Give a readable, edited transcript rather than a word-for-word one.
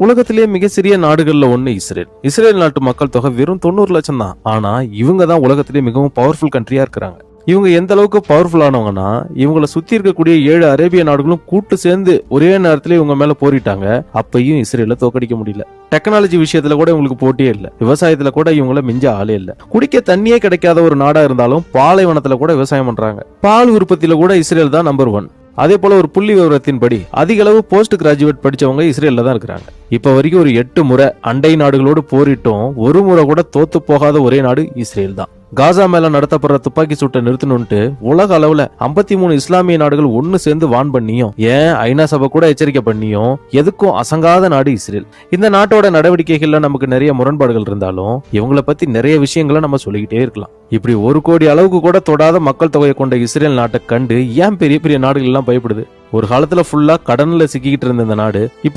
உலகத்திலேயே மிக சிறிய நாடுகள்ல ஒண்ணு இஸ்ரேல். இஸ்ரேல் நாட்டு மக்கள் தொகை வெறும் 90 லட்சம் தான். ஆனா இவங்க தான் உலகத்திலேயே மிகவும் பவர்ஃபுல் கண்ட்ரியா இருக்கிறாங்க. இவங்க எந்த அளவுக்கு பவர்ஃபுல் ஆனவங்கன்னா, இவங்களை சுத்தி இருக்கக்கூடிய 7 அரேபிய நாடுகளும் கூட்டு சேர்ந்து ஒரே நேரத்துல இவங்க மேல போரிட்டாங்க. அப்பயும் இஸ்ரேல தோக்கடிக்க முடியல. டெக்னாலஜி விஷயத்துல கூட இவங்களுக்கு போட்டியே இல்ல. விவசாயத்துல கூட இவங்கள மிஞ்ச ஆளே இல்ல. குடிக்க தண்ணியே கிடைக்காத ஒரு நாடா இருந்தாலும் பாலைவனத்துல கூட விவசாயம் பண்றாங்க. பால் உற்பத்தியில கூட இஸ்ரேல் தான் நம்பர் 1. அதே போல ஒரு புள்ளி விவரத்தின்படி அதிக அளவு போஸ்ட் கிராஜுவேட் படிச்சவங்க இஸ்ரேல்ல தான் இருக்கிறாங்க. இப்ப வரைக்கும் ஒரு 8 முறை அண்டை நாடுகளோடு போரிட்டும் ஒரு முறை கூட தோத்து போகாத ஒரே நாடு இஸ்ரேல் தான். காசா மேல நடத்தப்படுற துப்பாக்கி சூட்டை நிறுத்தணும்ட்டு உலக அளவுல 53 இஸ்லாமிய நாடுகள் ஒன்னு சேர்ந்து வான் பண்ணியும், ஏன் ஐநா சபை கூட எச்சரிக்கை பண்ணியும் எதுக்கும் அசங்காத நாடு இஸ்ரேல். இந்த நாட்டோட நடவடிக்கைகள்ல நமக்கு நிறைய முரண்பாடுகள் இருந்தாலும் இவங்களை பத்தி நிறைய விஷயங்களை நம்ம சொல்லிக்கிட்டே இருக்கலாம். இப்படி 1 கோடி அளவுக்கு கூட தொடாத மக்கள் தொகையை கொண்ட இஸ்ரேல் நாட்டை கண்டு ஏன் பெரிய பெரிய நாடுகள் எல்லாம் பயப்படுது? ஒரு காலத்துல ஃபுல்லா கடன்ல சிக்கிக்கிட்டு இருந்த இந்த நாடு இப்ப